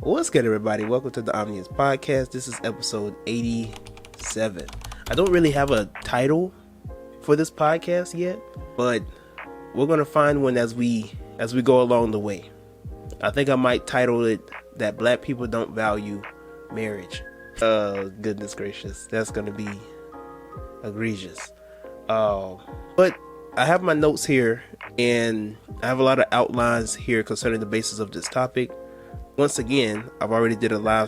What's good, everybody? Welcome to the Omnius Podcast. This is episode 87. I don't really have a title for this podcast yet, but we're gonna find one as we go along the way. I think I might title it that Black people don't value marriage. Goodness gracious, that's gonna be egregious. But I have my notes here, and I have a lot of outlines here concerning the basis of this topic. Once again, I've already did a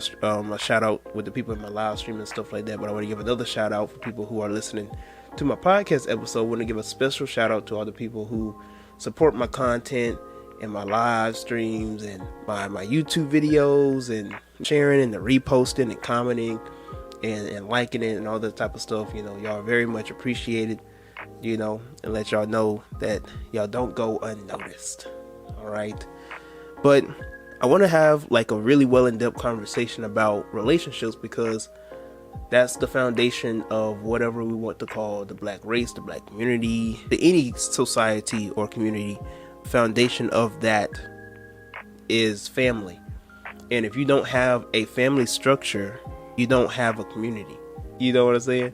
shout out with the people in my live stream and stuff like that, but I want to give another shout out for people who are listening to my podcast episode. I want to give a special shout out to all the people who support my content and my live streams and my YouTube videos, and sharing and the reposting and commenting and liking it and all that type of stuff. You know, y'all are very much appreciated, you know, and let y'all know that y'all don't go unnoticed. All right. But I want to have like a really well in-depth conversation about relationships, because that's the foundation of whatever we want to call the Black race, the Black community, any society or community. Foundation of that is family. And if you don't have a family structure, you don't have a community. You know what I'm saying?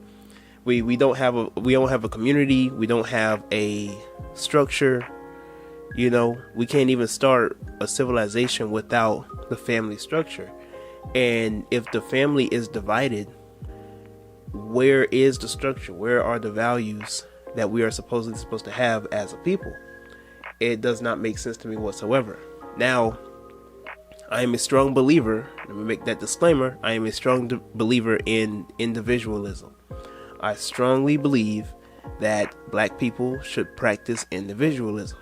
We don't have a community. We don't have a structure. You know, we can't even start a civilization without the family structure. And if the family is divided, where is the structure? Where are the values that we are supposed to have as a people? It does not make sense to me whatsoever. Now, I am a strong believer, let me make that disclaimer, I am a strong believer in individualism. I strongly believe that Black people should practice individualism.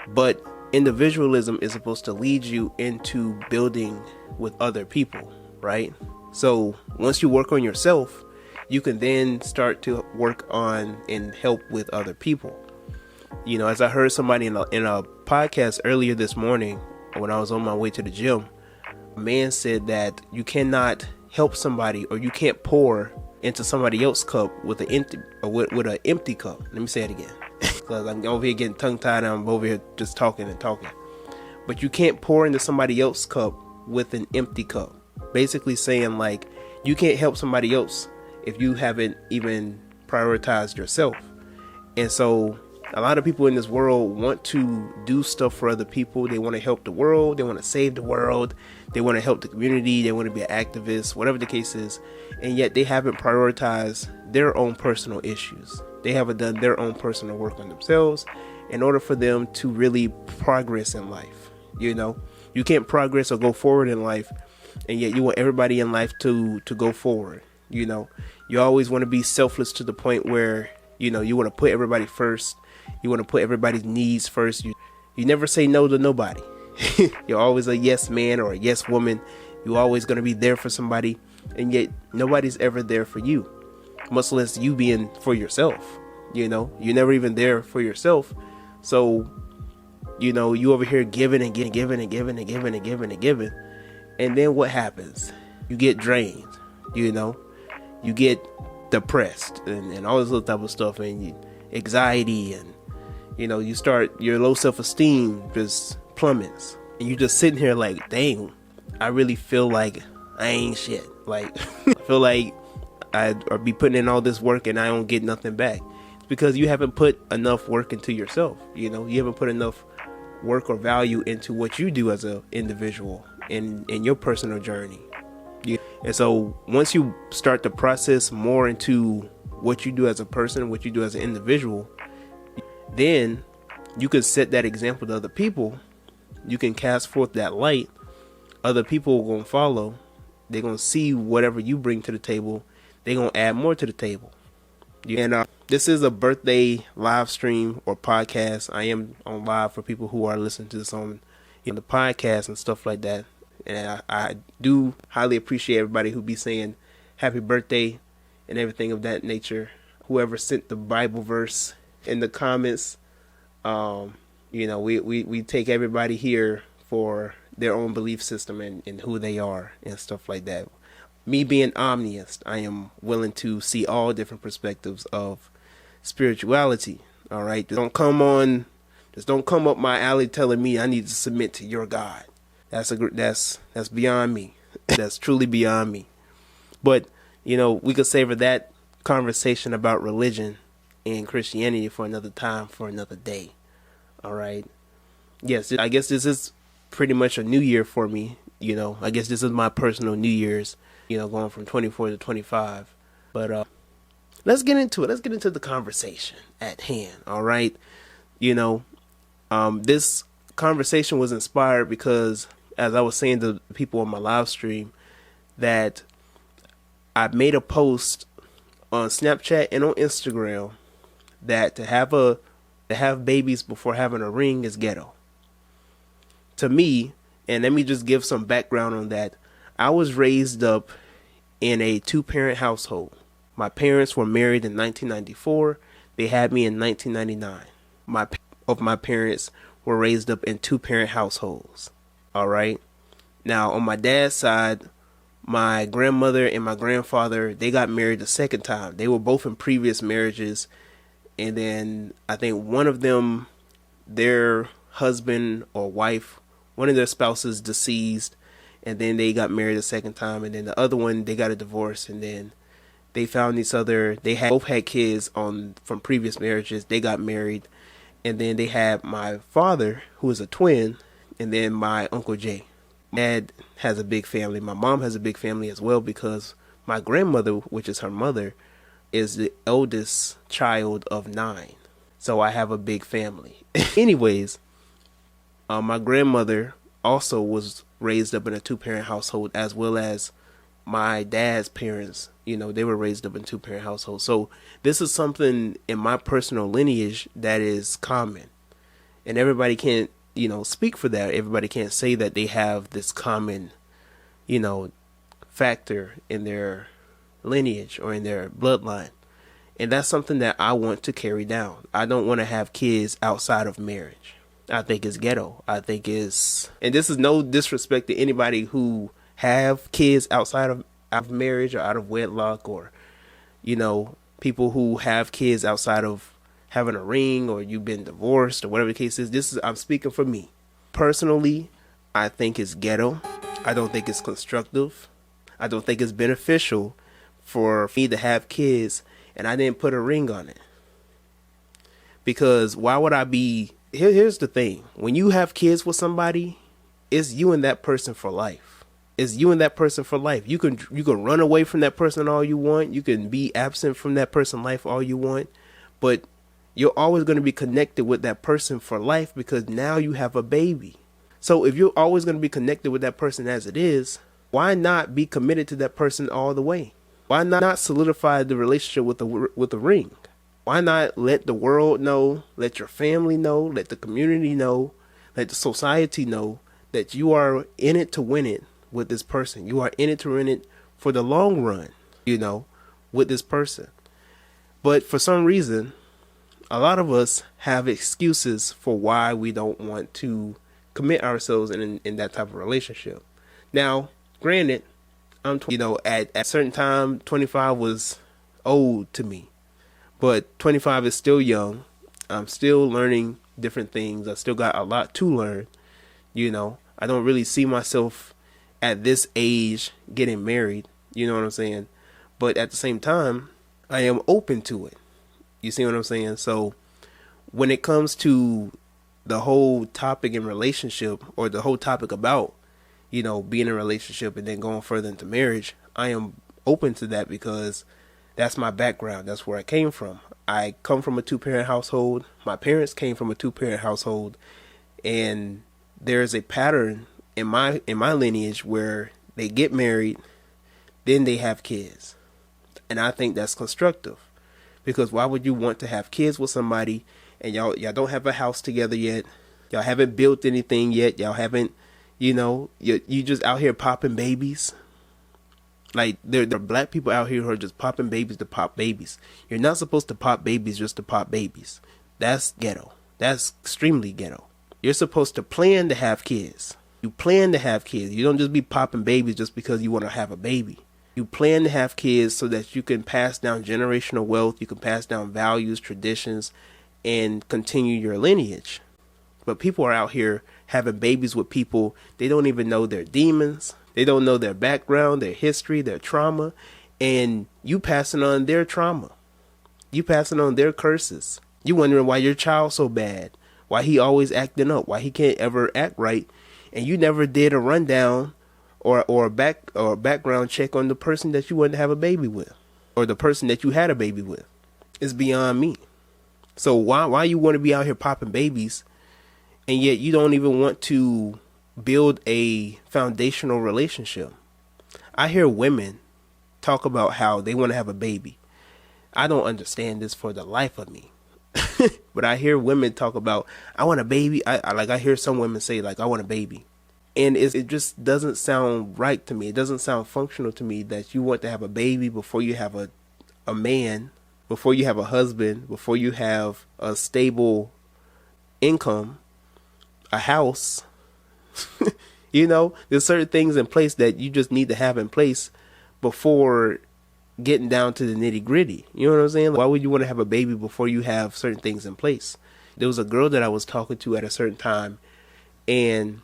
But individualism is supposed to lead you into building with other people, right? So once you work on yourself, you can then start to work on and help with other people. You know, as I heard somebody in a podcast earlier this morning when I was on my way to the gym, a man said that you cannot help somebody, or you can't pour into somebody else's cup with an empty cup. Let me say it again. Because I'm over here getting tongue-tied and I'm over here just talking and talking. But you can't pour into somebody else's cup with an empty cup. Basically saying, like, you can't help somebody else if you haven't even prioritized yourself. And so a lot of people in this world want to do stuff for other people. They want to help the world. They want to save the world. They want to help the community. They want to be an activist, whatever the case is. And yet they haven't prioritized their own personal issues. They haven't done their own personal work on themselves in order for them to really progress in life. You know, you can't progress or go forward in life, and yet you want everybody in life to go forward. You know, you always want to be selfless to the point where, you know, you want to put everybody first. You want to put everybody's needs first. You never say no to nobody. You're always a yes man or a yes woman. You're always going to be there for somebody, and yet nobody's ever there for you. Much less you being for yourself. You know, you're never even there for yourself. So, you know, you over here giving and giving. And then what happens? You get drained. You know, you get depressed and all this little type of stuff, and anxiety, and, you know, your low self-esteem just plummets. And you just sitting here like, dang, I really feel like I ain't shit. Like, I feel like I'd be putting in all this work and I don't get nothing back. It's because you haven't put enough work into yourself. You know, you haven't put enough work or value into what you do as an individual in your personal journey. And so once you start to process more into what you do as a person, what you do as an individual, then you can set that example to other people. You can cast forth that light. Other people are going to follow. They're going to see whatever you bring to the table. They're going to add more to the table. And this is a birthday live stream or podcast. I am on live for people who are listening to this on the podcast and stuff like that. And I do highly appreciate everybody who be saying happy birthday and everything of that nature. Whoever sent the Bible verse in the comments, you know, we take everybody here for their own belief system and who they are and stuff like that. Me being omniist, I am willing to see all different perspectives of spirituality. All right, just don't come up my alley telling me I need to submit to your God. that's beyond me. That's truly beyond me. But we could savor that conversation about religion and Christianity for another time, for another day. All right. Yes, I guess this is pretty much a new year for me. I guess this is my personal New Year's. Going from 24 to 25. But let's get into it. Let's get into the conversation at hand. All right. This conversation was inspired because, as I was saying to people on my live stream, that I made a post on Snapchat and on Instagram that to have babies before having a ring is ghetto. To me, and let me just give some background on that. I was raised up in a 2-parent household. My parents were married in 1994. They had me in 1999. My parents were raised up in 2-parent households. All right. Now, on my dad's side, my grandmother and my grandfather, they got married the second time. They were both in previous marriages. And then I think one of them, their husband or wife, one of their spouses deceased, and then they got married a second time. And then the other one, they got a divorce, and then they found each other. Both had kids from previous marriages. They got married. And then they had my father, who is a twin, and then my Uncle Jay. Dad has a big family. My mom has a big family as well, because my grandmother, which is her mother, is the eldest child of 9. So I have a big family. Anyways, my grandmother also was raised up in a 2-parent household, as well as my dad's parents. They were raised up in 2-parent households. So this is something in my personal lineage that is common. And everybody can't, speak for that. Everybody can't say that they have this common, factor in their lineage or in their bloodline. And that's something that I want to carry down. I don't want to have kids outside of marriage. I think it's ghetto. And this is no disrespect to anybody who have kids outside of marriage or out of wedlock, or, people who have kids outside of having a ring, or you've been divorced, or whatever the case is. I'm speaking for me. Personally, I think it's ghetto. I don't think it's constructive. I don't think it's beneficial for me to have kids and I didn't put a ring on it. Because why would I be... Here's the thing. When you have kids with somebody, it's you and that person for life. It's you and that person for life. You can run away from that person all you want. You can be absent from that person's life all you want. But you're always going to be connected with that person for life, because now you have a baby. So if you're always going to be connected with that person as it is, why not be committed to that person all the way? Why not solidify the relationship with the ring? Why not let the world know, let your family know, let the community know, let the society know that you are in it to win it with this person. You are in it to win it for the long run, with this person. But for some reason, a lot of us have excuses for why we don't want to commit ourselves in that type of relationship. Now, granted, I'm at a certain time, 25 was old to me. But 25 is still young. I'm still learning different things. I still got a lot to learn. I don't really see myself at this age getting married. You know what I'm saying? But at the same time, I am open to it. You see what I'm saying? So when it comes to the whole topic in relationship, or the whole topic about, being in a relationship and then going further into marriage, I am open to that, because that's my background. That's where I came from. I come from a 2-parent household. My parents came from a 2-parent household. And there's a pattern in my lineage where they get married, then they have kids. And I think that's constructive. Because why would you want to have kids with somebody and y'all don't have a house together yet? Y'all haven't built anything yet. Y'all haven't, you just out here popping babies. Like, there are black people out here who are just popping babies to pop babies. You're not supposed to pop babies just to pop babies. That's ghetto. That's extremely ghetto. You're supposed to plan to have kids. You plan to have kids. You don't just be popping babies just because you want to have a baby. You plan to have kids so that you can pass down generational wealth. You can pass down values, traditions, and continue your lineage. But people are out here having babies with people. They don't even know their demons. They don't know their background, their history, their trauma. And you passing on their trauma. You passing on their curses. You wondering why your child's so bad. Why he always acting up. Why he can't ever act right. And you never did a rundown or a background check on the person that you wanted to have a baby with. Or the person that you had a baby with. It's beyond me. So why you want to be out here popping babies, and yet you don't even want to build a foundational relationship? I hear women talk about how they want to have a baby. I don't understand this for the life of me. But I hear women talk about, I want a baby. I hear some women say, like, I want a baby. And it just doesn't sound right to me. It doesn't sound functional to me that you want to have a baby before you have a man, before you have a husband, before you have a stable income, a house. You know, there's certain things in place that you just need to have in place before getting down to the nitty gritty. You know what I'm saying? Why would you want to have a baby before you have certain things in place? There was a girl that I was talking to at a certain time, and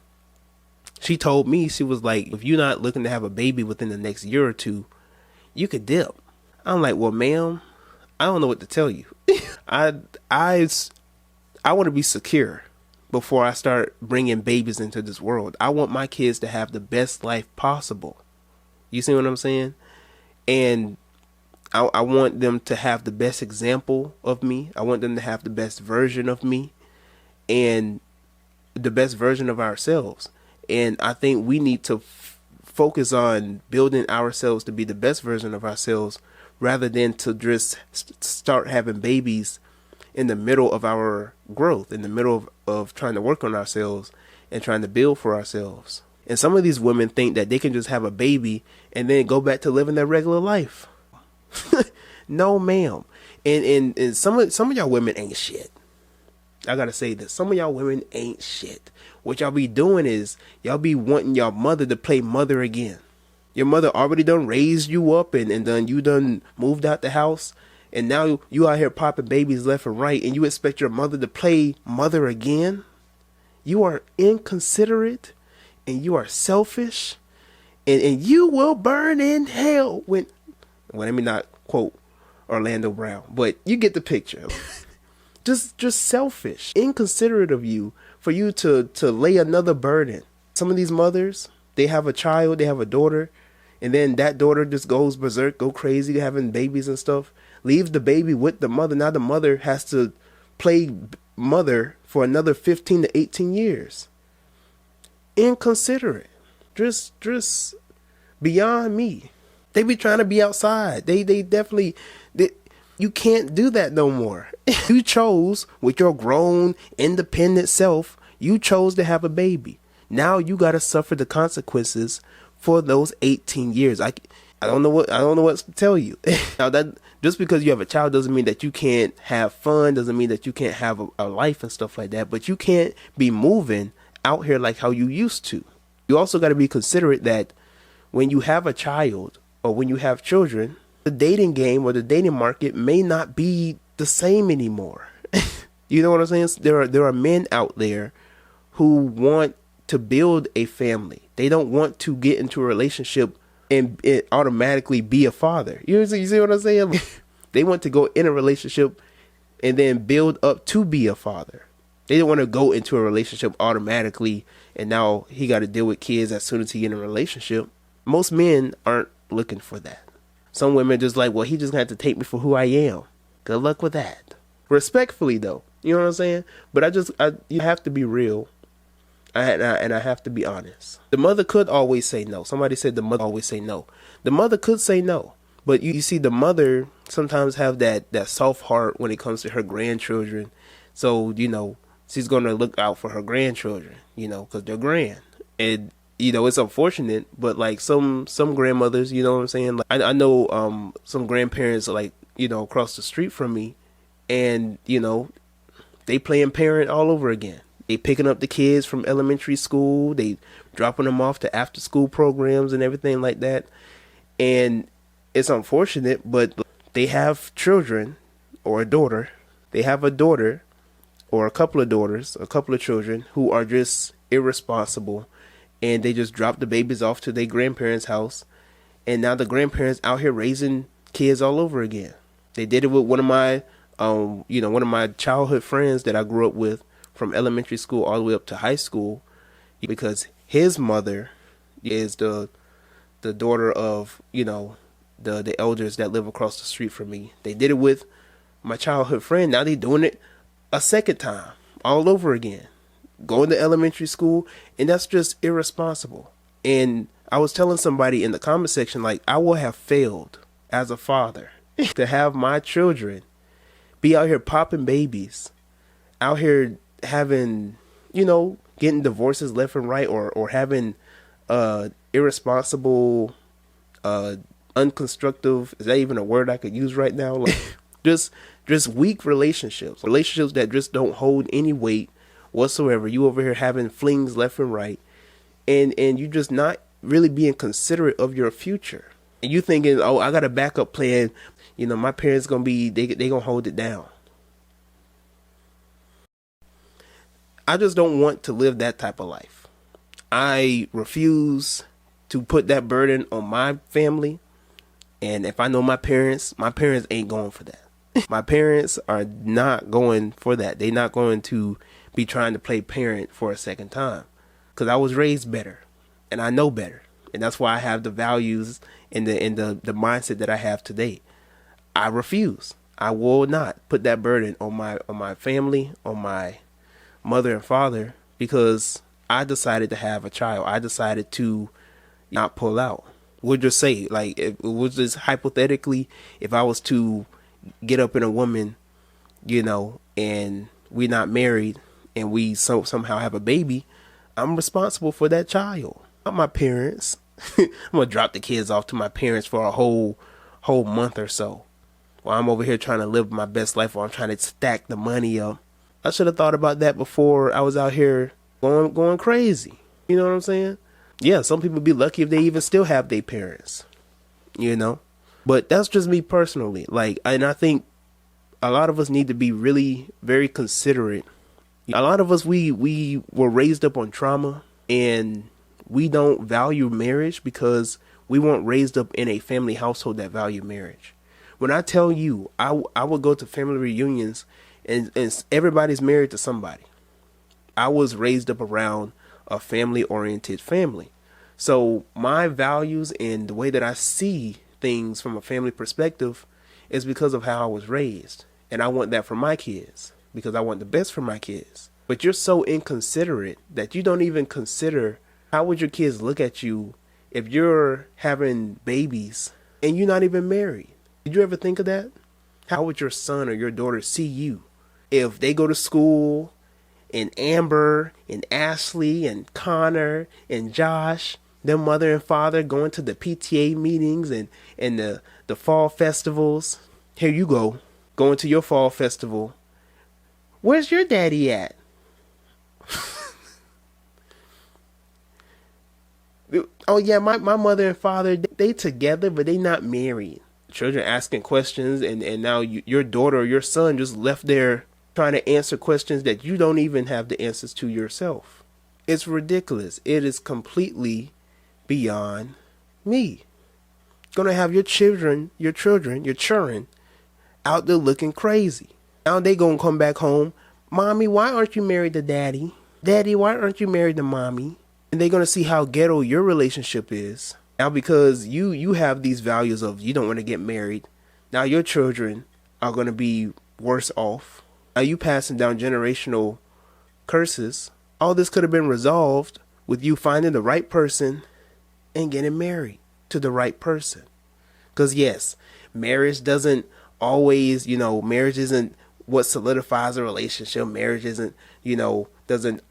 she told me, she was like, if you're not looking to have a baby within the next year or two, you could dip. I'm like, well, ma'am, I don't know what to tell you. I want to be secure before I start bringing babies into this world. I want my kids to have the best life possible. You see what I'm saying? And I want them to have the best example of me. I want them to have the best version of me and the best version of ourselves. And I think we need to focus on building ourselves to be the best version of ourselves, rather than to just start having babies in the middle of our growth, in the middle of trying to work on ourselves and trying to build for ourselves. And some of these women think that they can just have a baby and then go back to living their regular life. No, ma'am. And some of y'all women ain't shit. I gotta say this. Some of y'all women ain't shit. What y'all be doing is y'all be wanting y'all mother to play mother again. Your mother already done raised you up and done you done moved out the house. And now you out here popping babies left and right, and you expect your mother to play mother again? You are inconsiderate, and you are selfish, and you will burn in hell when, well, let me not quote Orlando Brown, but you get the picture. just selfish, inconsiderate of you for you to lay another burden. Some of these mothers, they have a child, they have a daughter, and then that daughter just goes berserk, go crazy, having babies and stuff. Leaves the baby with the mother. Now the mother has to play mother for another 15 to 18 years. Inconsiderate. Just beyond me. They be trying to be outside. They definitely, you can't do that no more. You chose, with your grown, independent self, you chose to have a baby. Now you got to suffer the consequences for those 18 years. I don't know what to tell you. Now that just because you have a child doesn't mean that you can't have fun, doesn't mean that you can't have a life and stuff like that, but you can't be moving out here like how you used to. You also got to be considerate that when you have a child or when you have children, the dating game or the dating market may not be the same anymore. You know what I'm saying? There are men out there who want to build a family. They don't want to get into a relationship and it automatically be a father. You see what I'm saying? They want to go in a relationship and then build up to be a father. They don't want to go into a relationship automatically and now he got to deal with kids as soon as he get in a relationship. Most men aren't looking for that. Some women are just like, well, he just got to take me for who I am. Good luck with that. Respectfully though, you know what I'm saying? But you have to be real. And I have to be honest. The mother could always say no. Somebody said the mother always say no. The mother could say no. But you see the mother sometimes have that soft heart when it comes to her grandchildren. So, you know, she's going to look out for her grandchildren, you know, because they're grand. And, you know, it's unfortunate. But like some grandmothers, you know what I'm saying? Like, I know some grandparents, like, you know, across the street from me. And, you know, they playing parent all over again. They picking up the kids from elementary school. They dropping them off to after school programs and everything like that. And it's unfortunate, but they have children or a daughter. They have a daughter or a couple of daughters, a couple of children who are just irresponsible, and they just drop the babies off to their grandparents' house, and now the grandparents out here raising kids all over again. They did it with one of my one of my childhood friends that I grew up with from elementary school all the way up to high school, because his mother is the daughter of, the elders that live across the street from me. They did it with my childhood friend. Now they're doing it a second time all over again, going to elementary school, and that's just irresponsible. And I was telling somebody in the comment section, like, I will have failed as a father to have my children be out here popping babies, out here having, getting divorces left and right, or having irresponsible, unconstructive, is that even a word I could use right now? Like, just weak relationships that just don't hold any weight whatsoever. You over here having flings left and right, and you just not really being considerate of your future. And you thinking, oh, I got a backup plan. My parents gonna be, they gonna hold it down. I just don't want to live that type of life. I refuse to put that burden on my family. And if I know my parents ain't going for that. My parents are not going for that. They're not going to be trying to play parent for a second time. Because I was raised better, and I know better. And that's why I have the values and the mindset that I have today. I refuse. I will not put that burden on my family, on my mother and father, because I decided to have a child. I decided to not pull out. We'll just say, like, it was just hypothetically, if I was to get up in a woman, and we're not married, and we somehow have a baby, I'm responsible for that child, not my parents. I'm gonna drop the kids off to my parents for a whole month or so, while I'm over here trying to live my best life, while I'm trying to stack the money up. I should have thought about that before I was out here going crazy. You know what I'm saying? Yeah, some people be lucky if they even still have their parents, But that's just me personally. Like, and I think a lot of us need to be really very considerate. A lot of us, we were raised up on trauma, and we don't value marriage because we weren't raised up in a family household that valued marriage. When I tell you, I would go to family reunions and everybody's married to somebody. I was raised up around a family-oriented family. So my values and the way that I see things from a family perspective is because of how I was raised. And I want that for my kids because I want the best for my kids. But you're so inconsiderate that you don't even consider how would your kids look at you if you're having babies and you're not even married. Did you ever think of that? How would your son or your daughter see you if they go to school and Amber and Ashley and Connor and Josh, their mother and father going to the PTA meetings and the fall festivals? Here you go, going to your fall festival. Where's your daddy at? Oh yeah, my mother and father, they together, but they not married. Children asking questions, and now your daughter or your son just left there trying to answer questions that you don't even have the answers to yourself. It's ridiculous. It is completely beyond me. Gonna have your children out there looking crazy. Now they gonna come back home. Mommy, why aren't you married to daddy? Daddy, why aren't you married to mommy? And they're gonna see how ghetto your relationship is. Now because you have these values of you don't want to get married. Now your children are gonna be worse off. Now you passing down generational curses. All this could have been resolved with you finding the right person and getting married to the right person. Because yes, marriage doesn't always, marriage isn't what solidifies a relationship. Marriage isn't, doesn't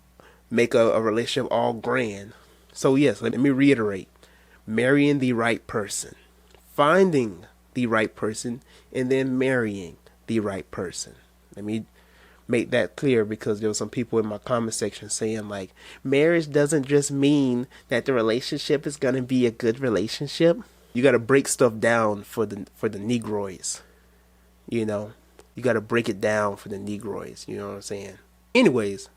make a relationship all grand. So yes, let me reiterate. Marrying the right person, finding the right person, and then marrying the right person. Let me make that clear because there were some people in my comment section saying like, marriage doesn't just mean that the relationship is going to be a good relationship. You got to break stuff down for the Negroids. You got to break it down for the Negroids. You know what I'm saying? Anyways,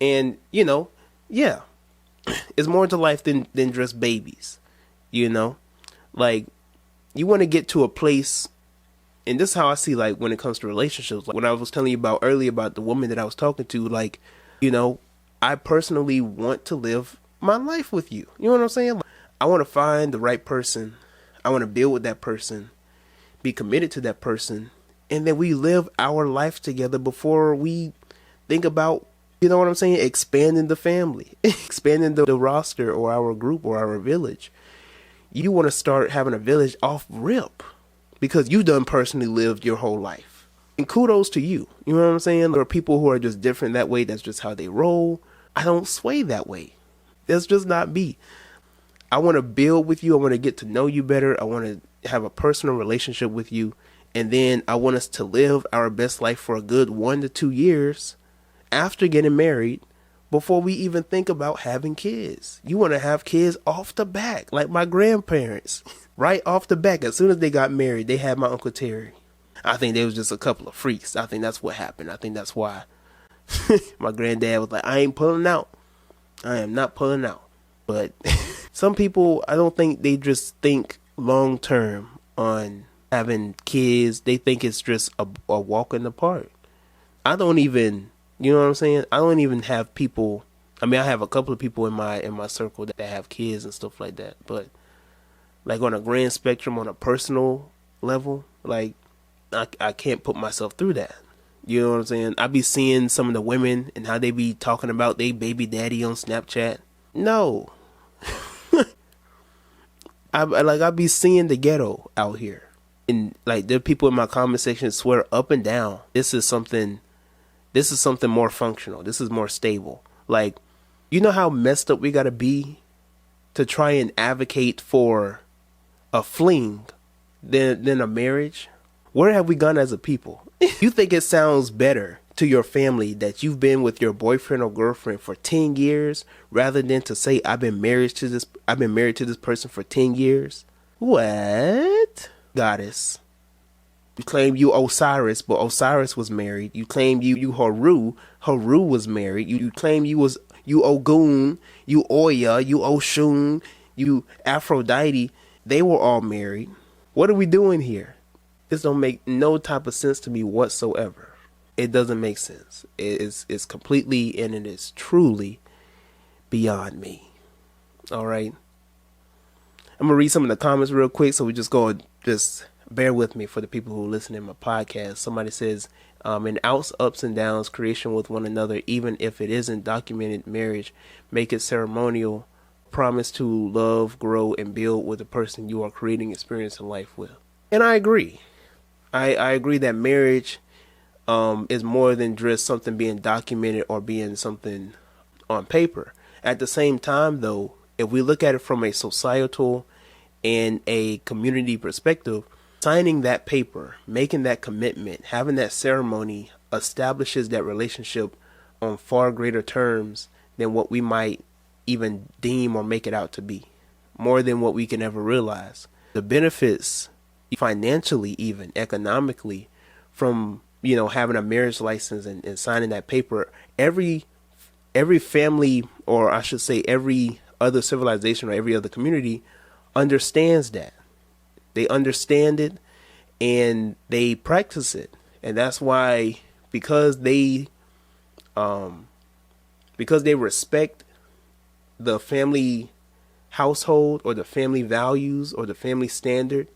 and yeah, it's more to life than just babies. Like, you want to get to a place, and this is how I see, like, when it comes to relationships. Like, when I was telling you about earlier about the woman that I was talking to, like, I personally want to live my life with you. You know what I'm saying? Like, I want to find the right person. I want to build with that person, be committed to that person, and then we live our life together before we think about, you know what I'm saying, expanding the family, expanding the roster or our group or our village. You want to start having a village off rip because you done personally lived your whole life. And kudos to you. You know what I'm saying? There are people who are just different that way. That's just how they roll. I don't sway that way. That's just not me. I want to build with you. I want to get to know you better. I want to have a personal relationship with you. And then I want us to live our best life for a good 1 to 2 years after getting married before we even think about having kids. You want to have kids off the back, like my grandparents. Right off the back, as soon as they got married, they had my Uncle Terry. I think they was just a couple of freaks. I think that's what happened. I think that's why my granddad was like, I ain't pulling out. I am not pulling out. But some people, I don't think they just think long term on having kids. They think it's just a walk in the park. I don't even, you know what I'm saying? I don't even have people. I mean, I have a couple of people in my circle that have kids and stuff like that. But like on a grand spectrum, on a personal level, like I can't put myself through that. You know what I'm saying? I be seeing some of the women and how they be talking about they baby daddy on Snapchat. No. I be seeing the ghetto out here. And like there are people in my comment section swear up and down this is something more functional. This is more stable. Like, you know how messed up we gotta be to try and advocate for a fling than a marriage? Where have we gone as a people? You think it sounds better to your family that you've been with your boyfriend or girlfriend for 10 years rather than to say I've been married to this person for 10 years? What? Goddess. You claim you Osiris, but Osiris was married. You claim you Haru. Haru was married. You claim you Ogun, you Oya, you Oshun, you Aphrodite. They were all married. What are we doing here? This don't make no type of sense to me whatsoever. It doesn't make sense. It's completely and it is truly beyond me. All right. I'm gonna read some of the comments real quick, so we just bear with me for the people who listen to my podcast. Somebody says, in ups and downs, creation with one another, even if it isn't documented marriage, make it ceremonial. Promise to love, grow, and build with the person you are creating experience in life with. And I agree. I agree that marriage is more than just something being documented or being something on paper. At the same time, though, if we look at it from a societal and a community perspective, signing that paper, making that commitment, having that ceremony establishes that relationship on far greater terms than what we might even deem or make it out to be, more than what we can ever realize. The benefits financially, even economically, from having a marriage license and signing that paper, every family, or I should say every other civilization or every other community understands that. They understand it and they practice it. And that's why, because they respect the family household or the family values or the family standard,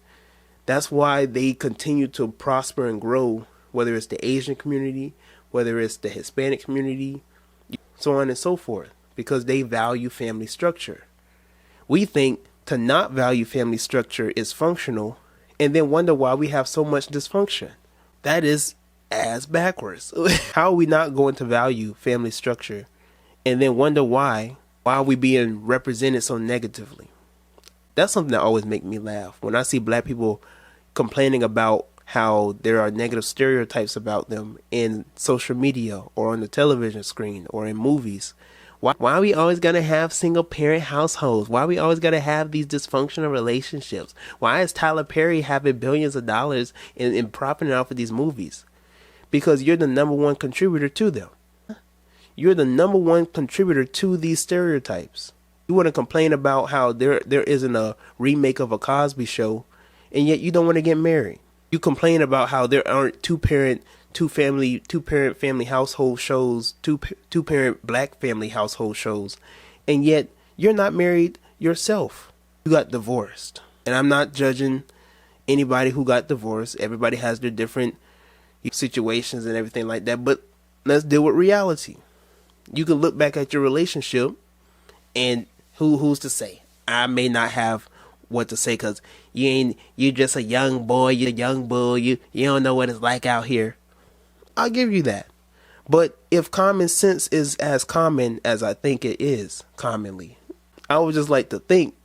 that's why they continue to prosper and grow, whether it's the Asian community, whether it's the Hispanic community, so on and so forth, because they value family structure. We think to not value family structure is functional and then wonder why we have so much dysfunction. That is ass backwards. How are we not going to value family structure and then wonder why are we being represented so negatively? That's something that always makes me laugh. When I see black people complaining about how there are negative stereotypes about them in social media or on the television screen or in movies. Why are we always going to have single parent households? Why are we always going to have these dysfunctional relationships? Why is Tyler Perry having billions of dollars and profiting off of these movies? Because you're the number one contributor to them. You're the number one contributor to these stereotypes. You want to complain about how there isn't a remake of a Cosby Show, and yet you don't want to get married. You complain about how there aren't two-parent family household shows, two-parent black family household shows, and yet you're not married yourself. You got divorced. And I'm not judging anybody who got divorced. Everybody has their different situations and everything like that, but let's deal with reality. You can look back at your relationship, and who's to say? I may not have what to say because you're just a young boy, you're a young bull, you don't know what it's like out here. I'll give you that. But if common sense is as common as I think it is commonly, I would just like to think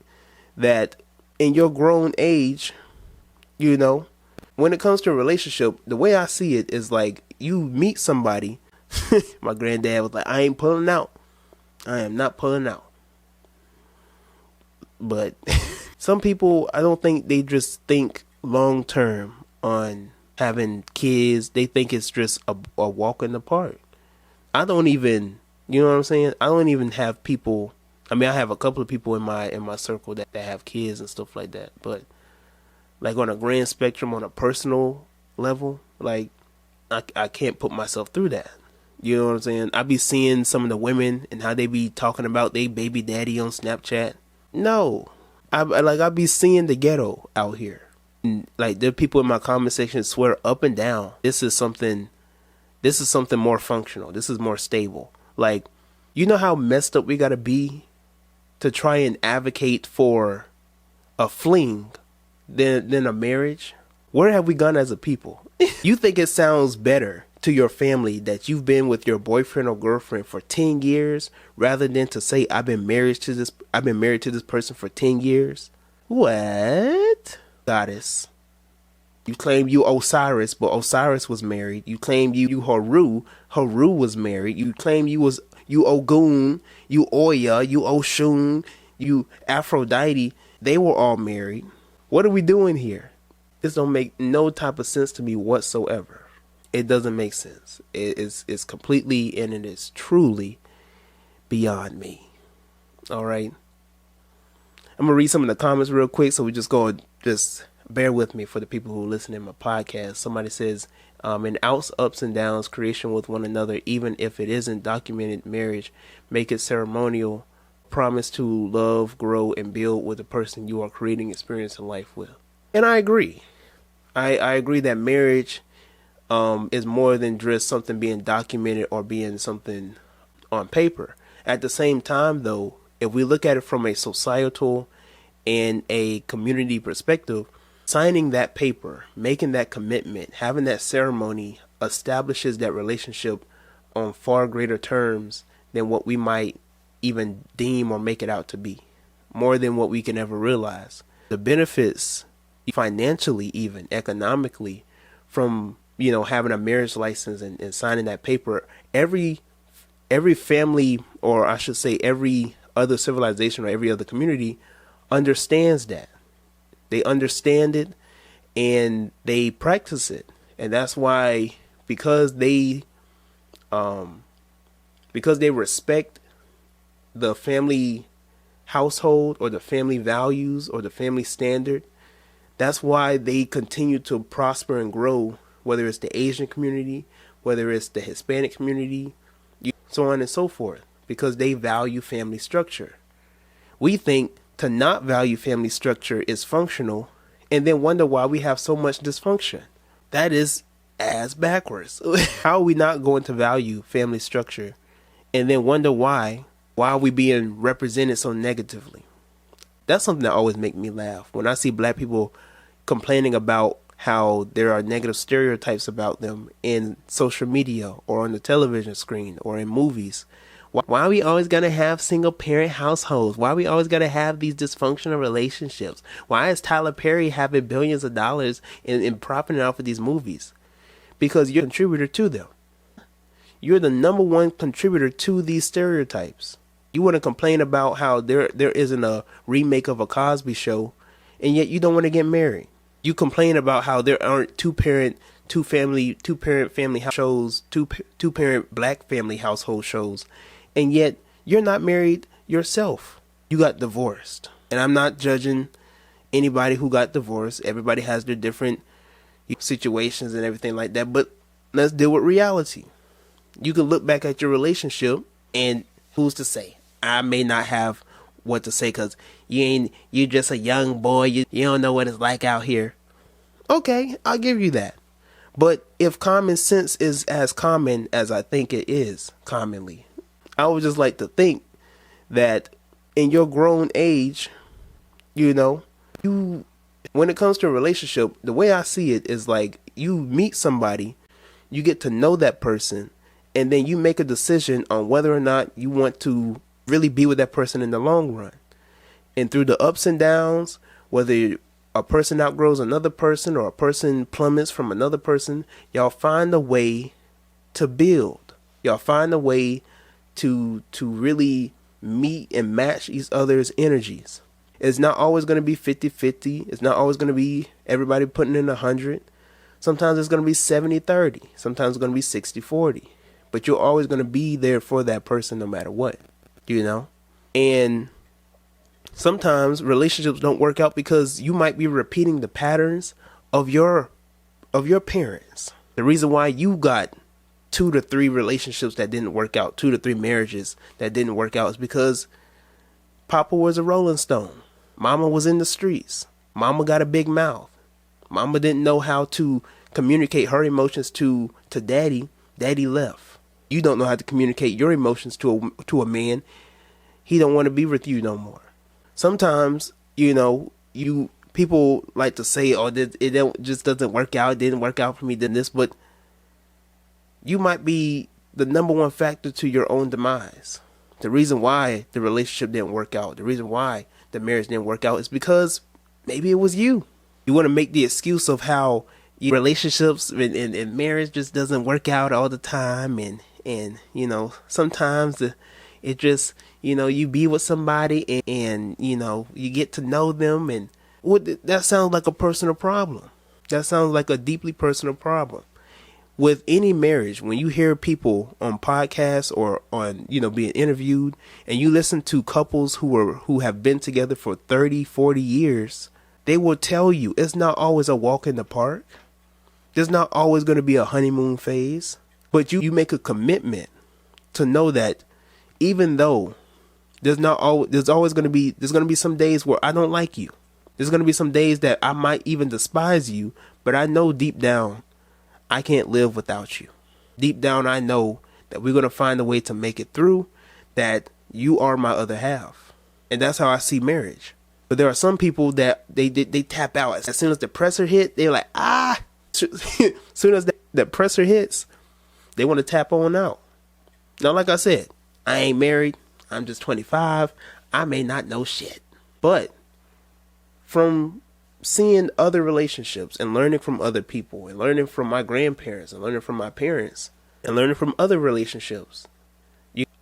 that in your grown age, when it comes to a relationship, the way I see it is like you meet somebody. My granddad was like, I ain't pulling out. I am not pulling out. But some people, I don't think they just think long term on having kids. They think it's just a walk in the park. I don't even, you know what I'm saying? I don't even have people. I mean, I have a couple of people in my circle that have kids and stuff like that. But like on a grand spectrum, on a personal level, like I can't put myself through that. You know what I'm saying? I be seeing some of the women and how they be talking about they baby daddy on Snapchat. No, I be seeing the ghetto out here. And like there are people in my comment section swear up and down this is something more functional. This is more stable. Like, you know how messed up we gotta be to try and advocate for a fling than a marriage? Where have we gone as a people? You think it sounds better to your family that you've been with your boyfriend or girlfriend for 10 years rather than to say I've been married to this person for 10 years? What? Goddess. You claim you Osiris, but Osiris was married. You claim you Haru was married. You claim you Ogun, you Oya, you Oshun, you Aphrodite. They were all married. What are we doing here? This don't make no type of sense to me whatsoever. It doesn't make sense. It's completely and it is truly beyond me. All right. I'm gonna read some of the comments real quick, so we just bear with me for the people who listen to my podcast. Somebody says, in ups and downs, creation with one another, even if it isn't documented marriage, make it ceremonial. Promise to love, grow, and build with the person you are creating experience in life with. And I agree. I agree that marriage is more than just something being documented or being something on paper. At the same time, though, if we look at it from a societal and a community perspective, signing that paper, making that commitment, having that ceremony establishes that relationship on far greater terms than what we might even deem or make it out to be, more than what we can ever realize. The benefits financially, even economically, from having a marriage license and signing that paper, every family, or I should say every other civilization or every other community understands that. They understand it and they practice it. And that's why, because they respect the family household or the family values or the family standard, that's why they continue to prosper and grow, whether it's the Asian community, whether it's the Hispanic community, so on and so forth, because they value family structure. We think to not value family structure is functional and then wonder why we have so much dysfunction. That is ass backwards. How are we not going to value family structure and then wonder why are we being represented so negatively? That's something that always makes me laugh. When I see black people complaining about how there are negative stereotypes about them in social media or on the television screen or in movies. Why are we always going to have single parent households? Why are we always going to have these dysfunctional relationships? Why is Tyler Perry having billions of dollars in profiting off of these movies? Because you're a contributor to them. You're the number one contributor to these stereotypes. You want to complain about how there isn't a remake of a Cosby Show, and yet you don't want to get married. You complain about how there aren't two parent family shows, two parent black family household shows, and yet you're not married yourself. You got divorced. And I'm not judging anybody who got divorced. Everybody has their different situations and everything like that, but let's deal with reality. You can look back at your relationship, and who's to say? I may not have what to say because you're just a young boy. You don't know what it's like out here. Okay, I'll give you that. But if common sense is as common as I think it is commonly, I would just like to think that in your grown age, when it comes to a relationship, the way I see it is like you meet somebody, you get to know that person, and then you make a decision on whether or not you want to really be with that person in the long run. And through the ups and downs, whether a person outgrows another person or a person plummets from another person, y'all find a way to build. Y'all find a way to really meet and match each other's energies. It's not always going to be 50-50. It's not always going to be everybody putting in 100. Sometimes it's going to be 70-30. Sometimes it's going to be 60-40. But you're always going to be there for that person no matter what, And sometimes relationships don't work out because you might be repeating the patterns of your parents. The reason why you got 2 to 3 relationships that didn't work out, 2 to 3 marriages that didn't work out is because Papa was a Rolling Stone. Mama was in the streets. Mama got a big mouth. Mama didn't know how to communicate her emotions to daddy. Daddy left. You don't know how to communicate your emotions to a man. He don't want to be with you no more. Sometimes, people like to say, oh, it just doesn't work out. It didn't work out for me, then this, but you might be the number one factor to your own demise. The reason why the relationship didn't work out, the reason why the marriage didn't work out is because maybe it was you. You want to make the excuse of how your relationships and marriage just doesn't work out all the time. And sometimes it just, you be with somebody and you get to know them. And that sounds like a personal problem. That sounds like a deeply personal problem. With any marriage, when you hear people on podcasts or on, being interviewed, and you listen to couples who have been together for 30, 40 years, they will tell you it's not always a walk in the park. There's not always going to be a honeymoon phase, but you make a commitment to know that even though there's going to be some days where I don't like you. There's going to be some days that I might even despise you, but I know deep down I can't live without you. Deep down, I know that we're going to find a way to make it through, that you are my other half. And that's how I see marriage. But there are some people that they tap out. As soon as the presser hit, they're like, as soon as that presser hits, they want to tap on out. Now, like I said, I ain't married. I'm just 25. I may not know shit. But from seeing other relationships and learning from other people and learning from my grandparents and learning from my parents and learning from other relationships,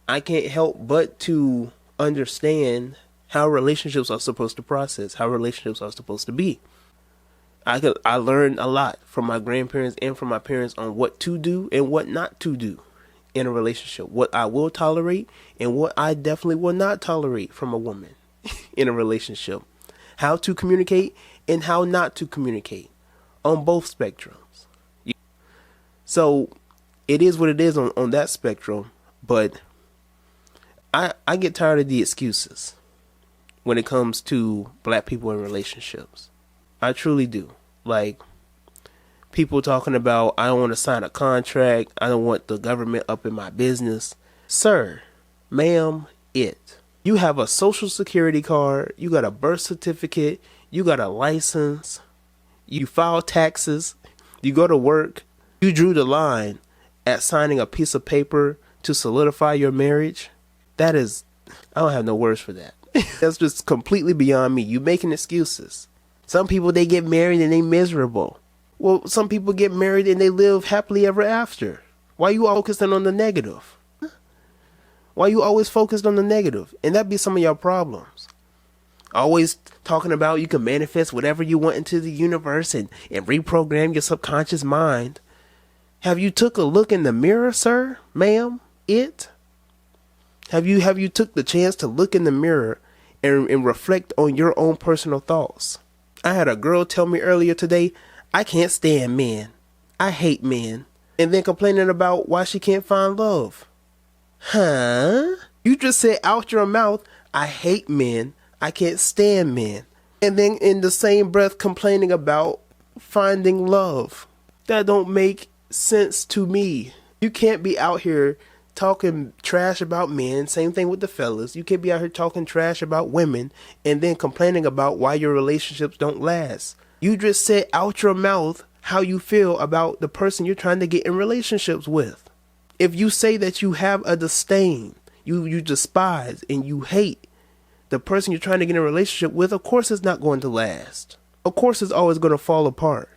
I can't help but to understand how relationships are supposed to process, how relationships are supposed to be. I learned a lot from my grandparents and from my parents on what to do and what not to do in a relationship, what I will tolerate and what I definitely will not tolerate from a woman in a relationship, how to communicate and how not to communicate on both spectrums. So it is what it is on that spectrum, but I get tired of the excuses when it comes to black people in relationships. I truly do. Like, people talking about, I don't want to sign a contract. I don't want the government up in my business. Sir, ma'am, you have a social security card. You got a birth certificate. You got a license. You file taxes. You go to work. You drew the line at signing a piece of paper to solidify your marriage. I don't have no words for that. That's just completely beyond me. You making excuses. Some people, they get married and they miserable. Well, some people get married and they live happily ever after. Why you all focusing on the negative? Why you always focused on the negative? And that be some of your problems. Always talking about you can manifest whatever you want into the universe and reprogram your subconscious mind. Have you took a look in the mirror, sir, ma'am, Have you took the chance to look in the mirror and reflect on your own personal thoughts? I had a girl tell me earlier today, I can't stand men. I hate men. And then complaining about why she can't find love. Huh? You just said out your mouth, I hate men. I can't stand men. And then in the same breath complaining about finding love. That don't make sense to me. You can't be out here talking trash about men. Same thing with the fellas. You can't be out here talking trash about women and then complaining about why your relationships don't last. You just said out your mouth how you feel about the person you're trying to get in relationships with. If you say that you have a disdain, you despise and you hate the person you're trying to get in a relationship with, of course it's not going to last. Of course it's always going to fall apart.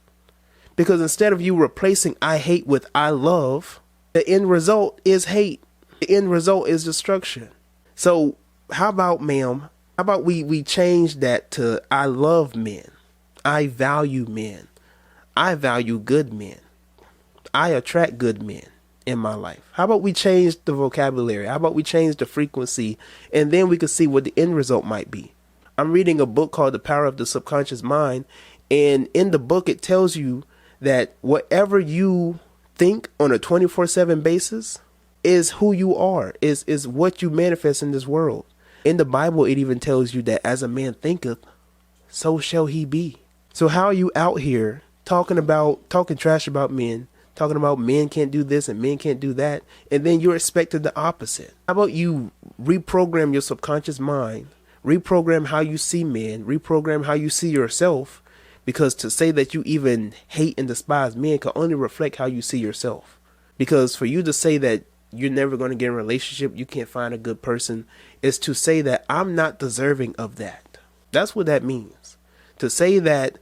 Because instead of you replacing I hate with I love, the end result is hate. The end result is destruction. So how about, ma'am, how about we change that to I love men. I value men. I value good men. I attract good men in my life. How about we change the vocabulary? How about we change the frequency? And then we can see what the end result might be. I'm reading a book called The Power of the Subconscious Mind. And in the book, it tells you that whatever you think on a 24/7 basis is who you are, is what you manifest in this world. In the Bible, it even tells you that as a man thinketh, so shall he be. So how are you out here talking trash about men, talking about men can't do this and men can't do that, and then you're expecting the opposite? How about you reprogram your subconscious mind, reprogram how you see men, reprogram how you see yourself? Because to say that you even hate and despise men can only reflect how you see yourself. Because for you to say that you're never going to get in a relationship, you can't find a good person, is to say that I'm not deserving of that. That's what that means. To say that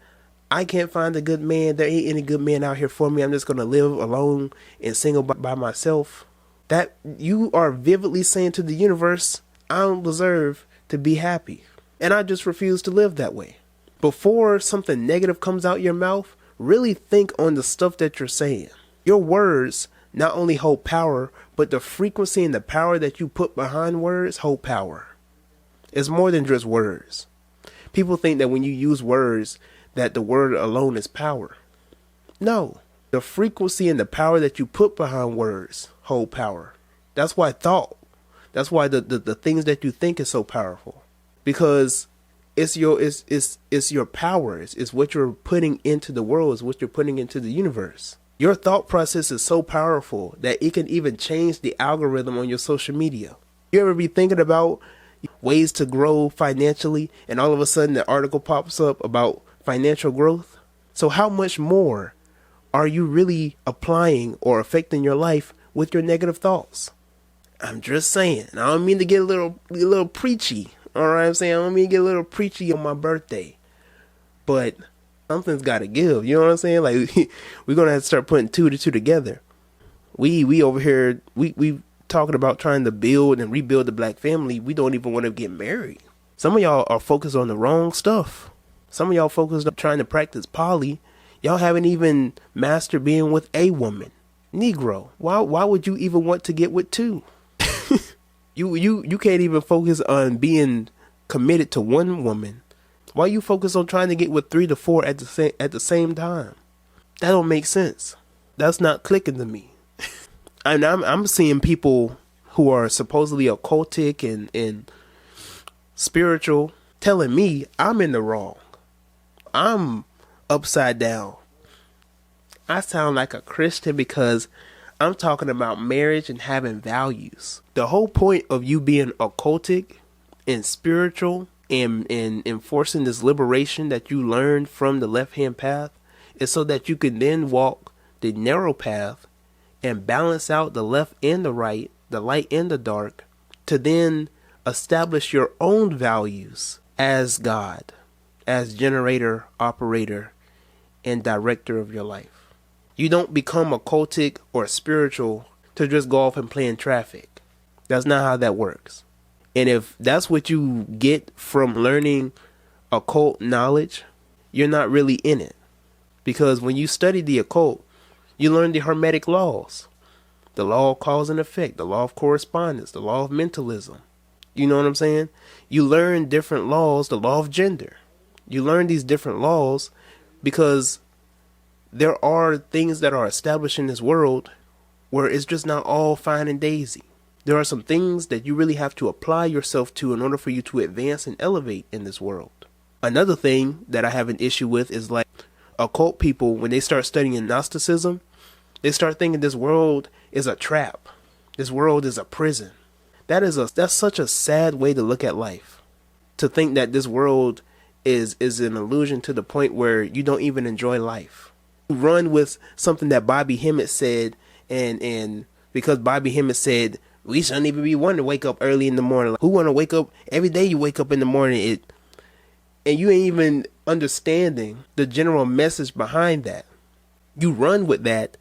I can't find a good man, there ain't any good man out here for me, I'm just going to live alone and single by myself. That you are vividly saying to the universe, I don't deserve to be happy. And I just refuse to live that way. Before something negative comes out your mouth, really think on the stuff that you're saying. Your words not only hold power, but the frequency and the power that you put behind words hold power. It's more than just words. People think that when you use words, that the word alone is power. No, the frequency and the power that you put behind words hold power. That's why that's why the things that you think is so powerful. Because it's your power. It's what you're putting into the world. It's what you're putting into the universe. Your thought process is so powerful that it can even change the algorithm on your social media. You ever be thinking about ways to grow financially, and all of a sudden the article pops up about financial growth? So how much more are you really applying or affecting your life with your negative thoughts? I'm just saying. I don't mean to get a little preachy. All right, I'm saying I don't mean to get a little preachy on my birthday, but something's got to give. You know what I'm saying? Like we're gonna have to start putting two to two together. We over here we talking about trying to build and rebuild the black family. We don't even want to get married. Some of y'all are focused on the wrong stuff. Some of y'all focused on trying to practice poly. Y'all haven't even mastered being with a woman. Negro, why would you even want to get with two? You can't even focus on being committed to one woman. Why you focus on trying to get with 3 to 4 at the same time? That don't make sense. That's not clicking to me. And I'm seeing people who are supposedly occultic and spiritual telling me I'm in the wrong. I'm upside down. I sound like a Christian because I'm talking about marriage and having values. The whole point of you being occultic and spiritual and enforcing this liberation that you learned from the left-hand path is so that you can then walk the narrow path and balance out the left and the right, the light and the dark, to then establish your own values as God, as generator, operator, and director of your life. You don't become occultic or spiritual to just go off and play in traffic. That's not how that works. And if that's what you get from learning occult knowledge, you're not really in it. Because when you study the occult, you learn the Hermetic laws, the law of cause and effect, the law of correspondence, the law of mentalism. You know what I'm saying? You learn different laws, the law of gender. You learn these different laws because there are things that are established in this world where it's just not all fine and daisy. There are some things that you really have to apply yourself to in order for you to advance and elevate in this world. Another thing that I have an issue with is like occult people, when they start studying Gnosticism, they start thinking this world is a trap. This world is a prison. That's such a sad way to look at life. To think that this world is an illusion to the point where you don't even enjoy life. You run with something that Bobby Hemmett said, and because Bobby Hemmett said we shouldn't even be wanting to wake up early in the morning. Like, who want to wake up every day? You wake up in the morning, and you ain't even understanding the general message behind that. You run with that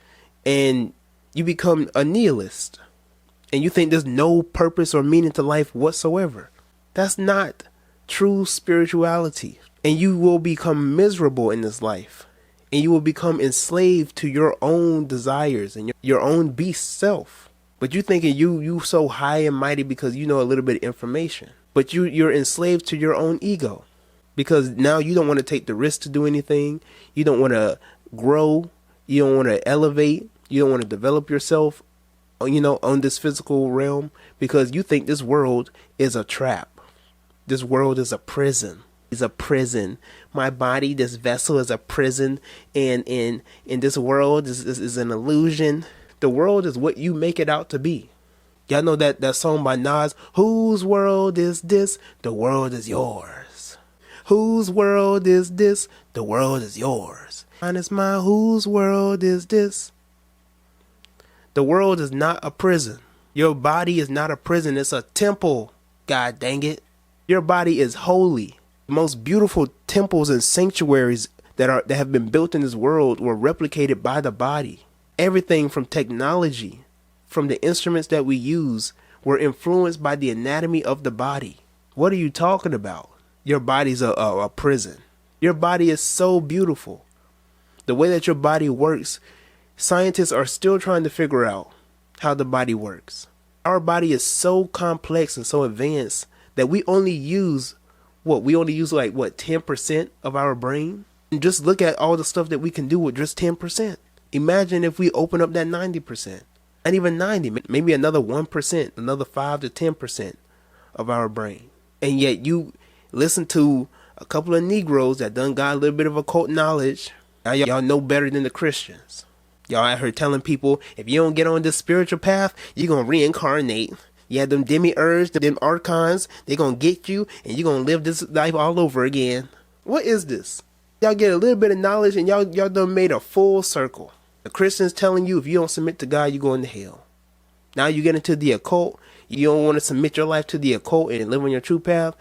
and you become a nihilist, and you think there's no purpose or meaning to life whatsoever. That's not true spirituality. And you will become miserable in this life, and you will become enslaved to your own desires and your own beast self. But you thinking you so high and mighty because you know a little bit of information, but you're enslaved to your own ego. Because now you don't want to take the risk to do anything. You don't want to grow. You don't want to elevate. You don't want to develop yourself, on this physical realm, because you think this world is a trap. This world is a prison. It's a prison. My body, this vessel, is a prison. And in this world is an illusion. The world is what you make it out to be. Y'all know that song by Nas, whose world is this? The world is yours. Whose world is this? The world is yours. Mine is mine. Whose world is this? The world is not a prison. Your body is not a prison. It's a temple. God dang it. Your body is holy. The most beautiful temples and sanctuaries that have been built in this world were replicated by the body. Everything from technology, from the instruments that we use, were influenced by the anatomy of the body. What are you talking about? Your body's a prison. Your body is so beautiful. The way that your body works, scientists are still trying to figure out how the body works. Our body is so complex and so advanced that we only use 10% of our brain. And just look at all the stuff that we can do with just 10%. Imagine if we open up that 90%, not even 90, maybe another 1%, another 5 to 10% of our brain. And yet you listen to a couple of Negroes that done got a little bit of occult knowledge. Now y'all know better than the Christians. Y'all out here telling people, if you don't get on this spiritual path, you're going to reincarnate. Yeah, them demiurge, them archons, they're going to get you, and you're going to live this life all over again. What is this? Y'all get a little bit of knowledge, and y'all done made a full circle. The Christians telling you if you don't submit to God, you're going to hell. Now you get into the occult. You don't want to submit your life to the occult and live on your true path.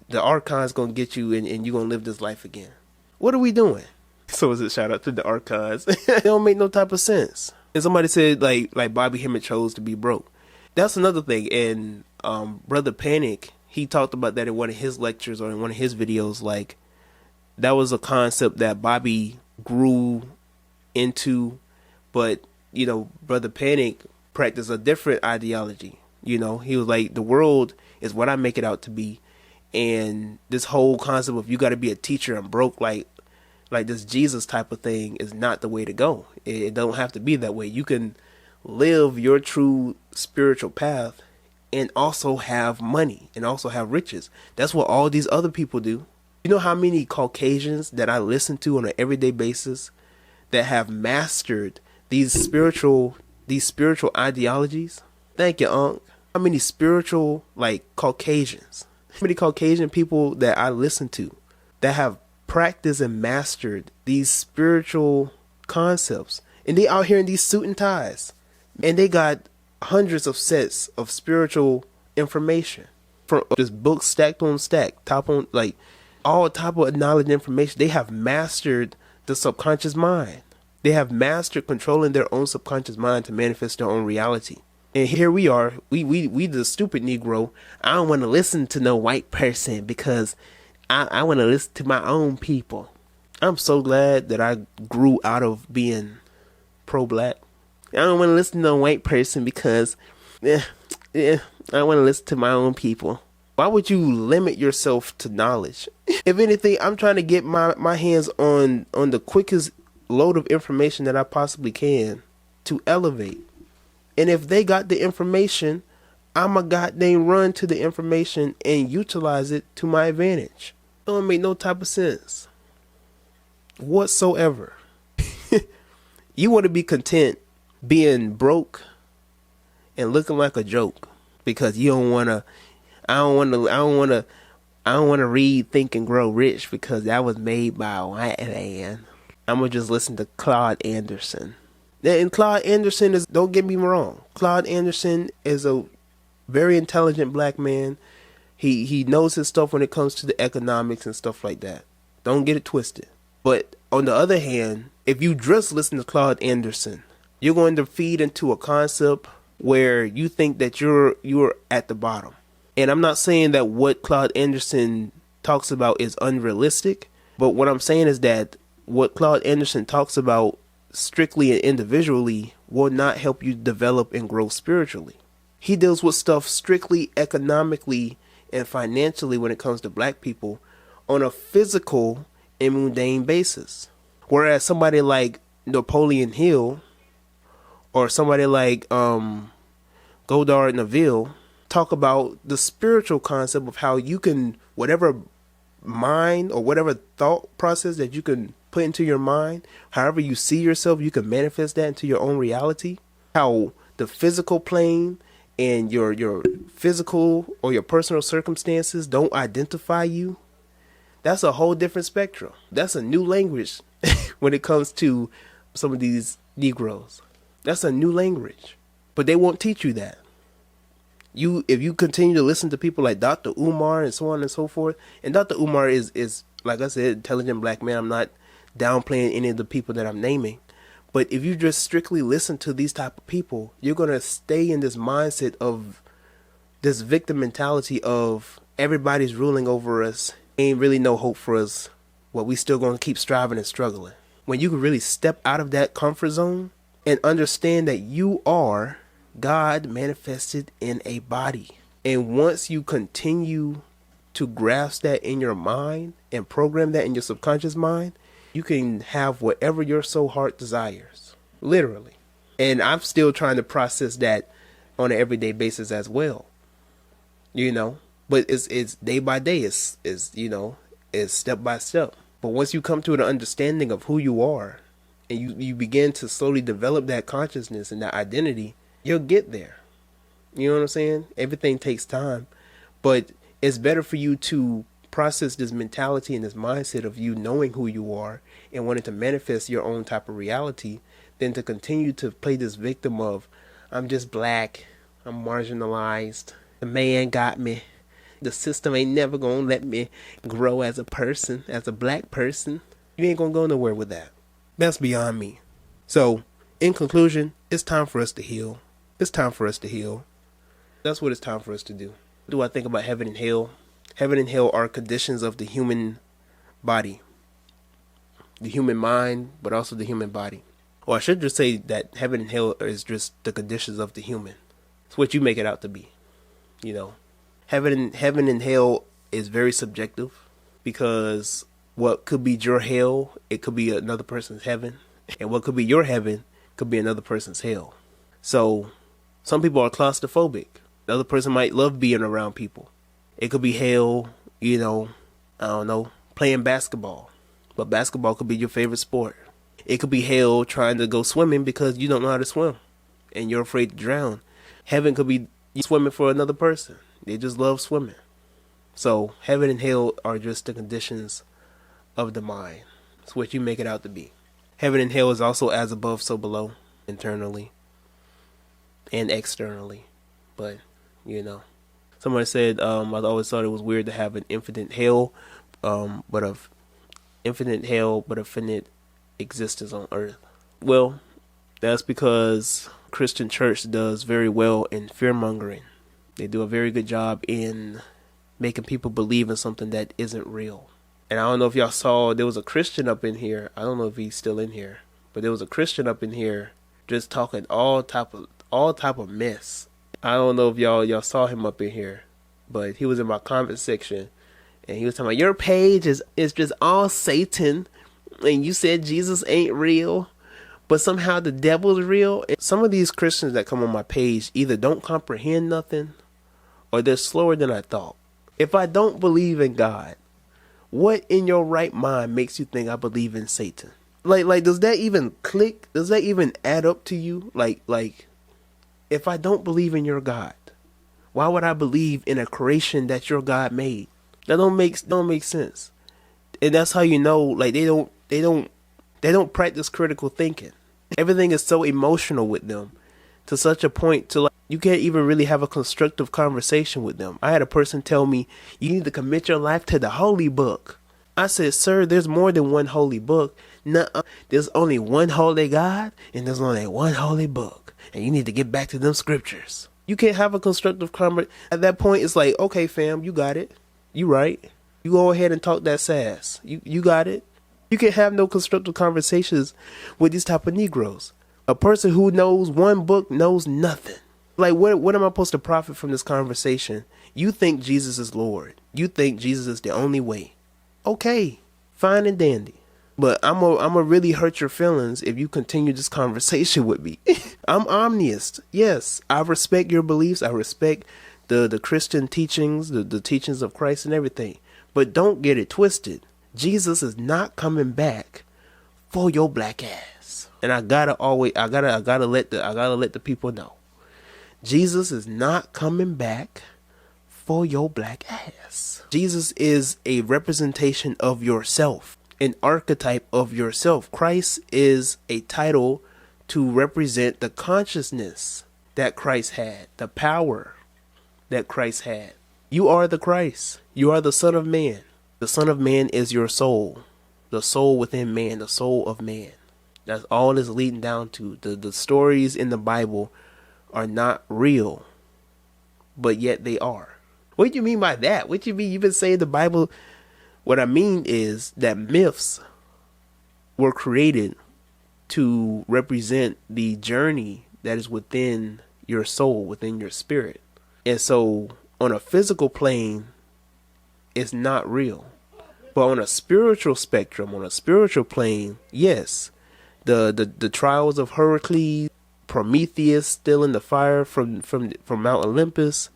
The archon's going to get you, and you're going to live this life again. What are we doing? So is it shout out to the archons? It don't make no type of sense. And somebody said like Bobby Hemmett chose to be broke. That's another thing. And Brother Panic, he talked about that in one of his lectures or in one of his videos. Like, that was a concept that Bobby grew into, but Brother Panic practiced a different ideology. He was like, the world is what I make it out to be, and this whole concept of you got to be a teacher and broke like this Jesus type of thing is not the way to go. It don't have to be that way. You can live your true spiritual path and also have money and also have riches. That's what all these other people do. You know how many Caucasians that I listen to on an everyday basis that have mastered these spiritual ideologies? Thank you, Unc. How many spiritual Caucasians? How many Caucasian people that I listen to that have practiced and mastered these spiritual concepts, and they out here in these suit and ties, and they got hundreds of sets of spiritual information from just books stacked on stack, all type of knowledge and information. They have mastered the subconscious mind. They have mastered controlling their own subconscious mind to manifest their own reality. And here we are, we the stupid Negro. I don't want to listen to no white person because I want to listen to my own people. I'm so glad that I grew out of being pro-black. I don't want to listen to no white person because, I want to listen to my own people. Why would you limit yourself to knowledge? If anything, I'm trying to get my hands on the quickest load of information that I possibly can to elevate. And if they got the information, I'm a goddamn run to the information and utilize it to my advantage. It don't make no type of sense whatsoever. You want to be content being broke and looking like a joke because you don't want to. I don't want to read Think and Grow Rich because that was made by a white man. I'm gonna just listen to Claude Anderson. And Claude Anderson is, don't get me wrong, Claude Anderson is a very intelligent black man. He knows his stuff when it comes to the economics and stuff like that. Don't get it twisted. But on the other hand, if you just listen to Claude Anderson, you're going to feed into a concept where you think that you're at the bottom. And I'm not saying that what Claude Anderson talks about is unrealistic, but what I'm saying is that what Claude Anderson talks about strictly and individually will not help you develop and grow spiritually. He deals with stuff strictly economically and financially when it comes to black people on a physical and mundane basis. Whereas somebody like Napoleon Hill or somebody like Godard Neville talk about the spiritual concept of how you can, whatever mind or whatever thought process that you can put into your mind, however you see yourself, you can manifest that into your own reality. How the physical plane and your physical or your personal circumstances don't identify you. That's a whole different spectrum. That's a new language when it comes to some of these Negroes. That's a new language, but they won't teach you that. If you continue to listen to people like Dr. Umar and so on and so forth, and Dr. Umar is like I said, intelligent black man. I'm not downplaying any of the people that I'm naming, but if you just strictly listen to these type of people, you're gonna stay in this mindset of this victim mentality of everybody's ruling over us, ain't really no hope for us, but we still gonna keep striving and struggling. When you can really step out of that comfort zone and understand that you are God manifested in a body. And once you continue to grasp that in your mind and program that in your subconscious mind, you can have whatever your soul heart desires. Literally. And I'm still trying to process that on an everyday basis as well. You know, but it's day by day, it's step by step. But once you come to an understanding of who you are and you begin to slowly develop that consciousness and that identity, you'll get there. You know what I'm saying? Everything takes time, but it's better for you to process this mentality and this mindset of you knowing who you are and wanting to manifest your own type of reality than to continue to play this victim of, I'm just black, I'm marginalized, the man got me, the system ain't never gonna let me grow as a person, as a black person. You ain't gonna go nowhere with that. That's beyond me. So, in conclusion, it's time for us to heal. It's time for us to heal. That's what it's time for us to do. What do I think about heaven and hell? Heaven and hell are conditions of the human body. The human mind, but also the human body. Or I should just say that heaven and hell is just the conditions of the human. It's what you make it out to be. You know, heaven and hell is very subjective because what could be your hell, it could be another person's heaven. And what could be your heaven could be another person's hell. So some people are claustrophobic. The other person might love being around people. It could be hell, I don't know, playing basketball. But basketball could be your favorite sport. It could be hell trying to go swimming because you don't know how to swim and you're afraid to drown. Heaven could be swimming for another person. They just love swimming. So heaven and hell are just the conditions of the mind. It's what you make it out to be. Heaven and hell is also as above, so below, internally and externally. But, somebody said, I always thought it was weird to have an infinite hell, but infinite existence on earth. Well, that's because Christian church does very well in fear mongering. They do a very good job in making people believe in something that isn't real. And I don't know if y'all saw, there was a Christian up in here. I don't know if he's still in here, but there was a Christian up in here just talking all type of mess. I don't know if y'all saw him up in here, but he was in my comment section and he was talking about your page is just all Satan, and you said Jesus ain't real, but somehow the devil's real. And some of these Christians that come on my page either don't comprehend nothing or they're slower than I thought. If I don't believe in God, what in your right mind makes you think I believe in Satan? Like, does that even click? Does that even add up to you? Like, if I don't believe in your God, why would I believe in a creation that your God made? That don't make sense. And that's how you know, like, they don't practice critical thinking. Everything is so emotional with them, to such a point to, like, you can't even really have a constructive conversation with them. I had a person tell me, you need to commit your life to the holy book. I said, sir, there's more than one holy book. Nuh-uh. There's only one holy God, and there's only one holy book. And you need to get back to them scriptures. You can't have a constructive conversation. At that point, it's like, okay, fam, you got it. You right. You go ahead and talk that sass. You got it. You can't have no constructive conversations with these type of Negroes. A person who knows one book knows nothing. Like, what am I supposed to profit from this conversation? You think Jesus is Lord. You think Jesus is the only way. Okay, fine and dandy. But I'm gonna really hurt your feelings if you continue this conversation with me. I'm omniist. Yes, I respect your beliefs. I respect the Christian teachings, the teachings of Christ and everything. But don't get it twisted. Jesus is not coming back for your black ass. And I gotta let the people know. Jesus is not coming back for your black ass. Jesus is a representation of yourself, an archetype of yourself. Christ is a title to represent the consciousness that Christ had, the power that Christ had. You are the Christ. You are the Son of Man. The Son of Man is your soul, the soul within man, the soul of man. That's all it's leading down to. The stories in the Bible are not real, but yet they are. What do you mean by that? What do you mean? You've been saying the Bible. What I mean is that myths were created to represent the journey that is within your soul, within your spirit. And so on a physical plane, it's not real. But on a spiritual spectrum, on a spiritual plane, yes, the trials of Heracles, Prometheus still in the fire from Mount Olympus,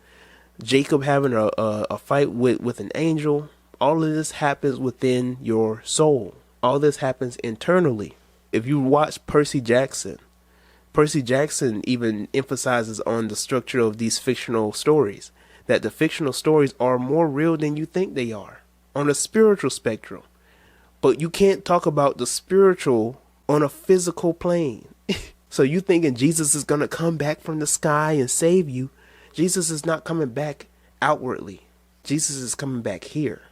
Jacob having a fight with an angel, all of this happens within your soul. All this happens internally. If you watch Percy Jackson even emphasizes on the structure of these fictional stories, that the fictional stories are more real than you think they are on a spiritual spectrum. But you can't talk about the spiritual on a physical plane. So you thinking Jesus is going to come back from the sky and save you. Jesus is not coming back outwardly. Jesus is coming back here.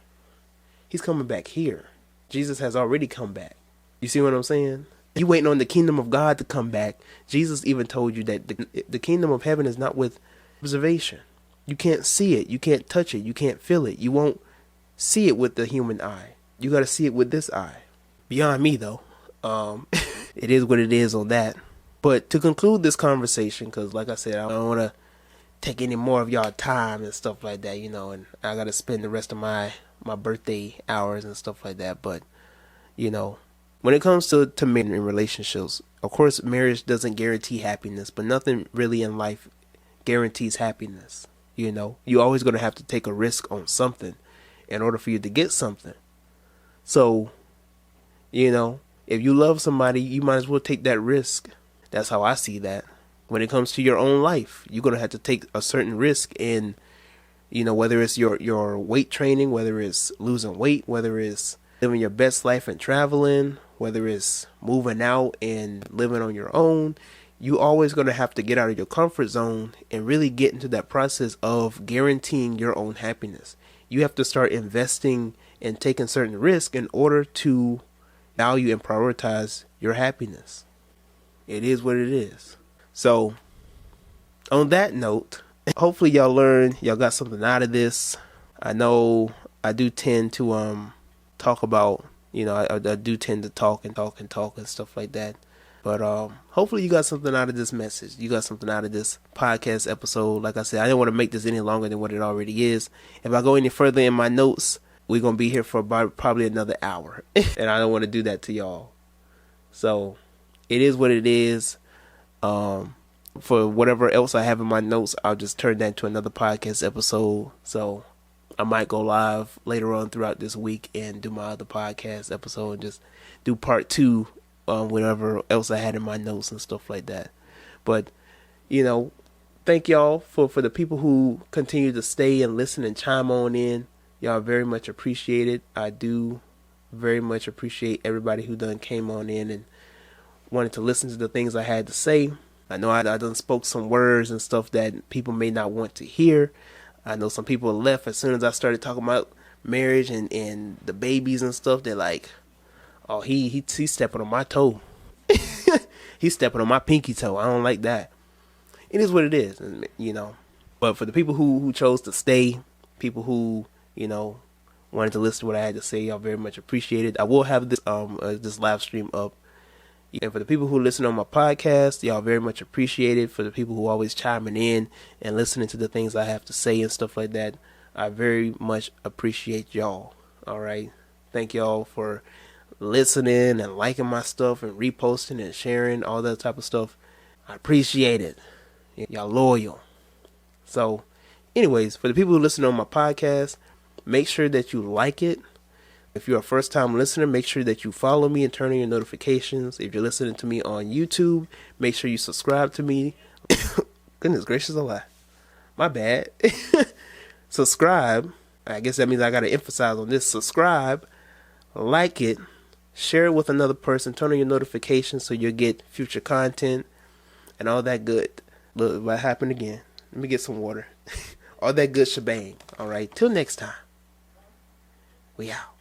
He's coming back here. Jesus has already come back. You see what I'm saying? You waiting on the kingdom of God to come back. Jesus even told you that the kingdom of heaven is not with observation. You can't see it. You can't touch it. You can't feel it. You won't see it with the human eye. You got to see it with this eye. Beyond me, though. It is what it is on that. But to conclude this conversation, because like I said, I don't want to take any more of y'all time and stuff like that, you know, and I got to spend the rest of my birthday hours and stuff like that. But, you know, when it comes to marriage and relationships, of course, marriage doesn't guarantee happiness, but nothing really in life guarantees happiness. You know, you're always going to have to take a risk on something in order for you to get something. So, you know, if you love somebody, you might as well take that risk. That's how I see that. When it comes to your own life, you're going to have to take a certain risk in, you know, whether it's your weight training, whether it's losing weight, whether it's living your best life and traveling, whether it's moving out and living on your own. You always going to have to get out of your comfort zone and really get into that process of guaranteeing your own happiness. You have to start investing and taking certain risks in order to value and prioritize your happiness. It is what it is. So on that note, hopefully y'all got something out of this. I know I do tend to talk about, I do tend to talk and stuff like that. But hopefully you got something out of this message. You got something out of this podcast episode. Like I said, I didn't want to make this any longer than what it already is. If I go any further in my notes, we're going to be here for about probably another hour. And I don't want to do that to y'all. So it is what it is. For whatever else I have in my notes, I'll just turn that into another podcast episode. So I might go live later on throughout this week and do my other podcast episode and just do part 2 on whatever else I had in my notes and stuff like that. But, thank y'all for the people who continue to stay and listen and chime on in. Y'all very much appreciated. I do very much appreciate everybody who done came on in and wanted to listen to the things I had to say. I know I done spoke some words and stuff that people may not want to hear. I know some people left as soon as I started talking about marriage and the babies and stuff. They're like, oh, he's stepping on my toe. He's stepping on my pinky toe. I don't like that. It is what it is, But for the people who chose to stay, people who, wanted to listen to what I had to say, y'all very much appreciate it. I will have this live stream up. And for the people who listen on my podcast, y'all very much appreciate it. For the people who always chiming in and listening to the things I have to say and stuff like that, I very much appreciate y'all. All right. Thank y'all for listening and liking my stuff and reposting and sharing, all that type of stuff. I appreciate it. Y'all loyal. So anyways, for the people who listen on my podcast, make sure that you like it. If you're a first time listener, make sure that you follow me and turn on your notifications. If you're listening to me on YouTube, make sure you subscribe to me. Goodness gracious alive. My bad. Subscribe. I guess that means I got to emphasize on this. Subscribe, like it, share it with another person, turn on your notifications so you'll get future content and all that good. Look, what happened again? Let me get some water. All that good shebang. All right. Till next time. We out.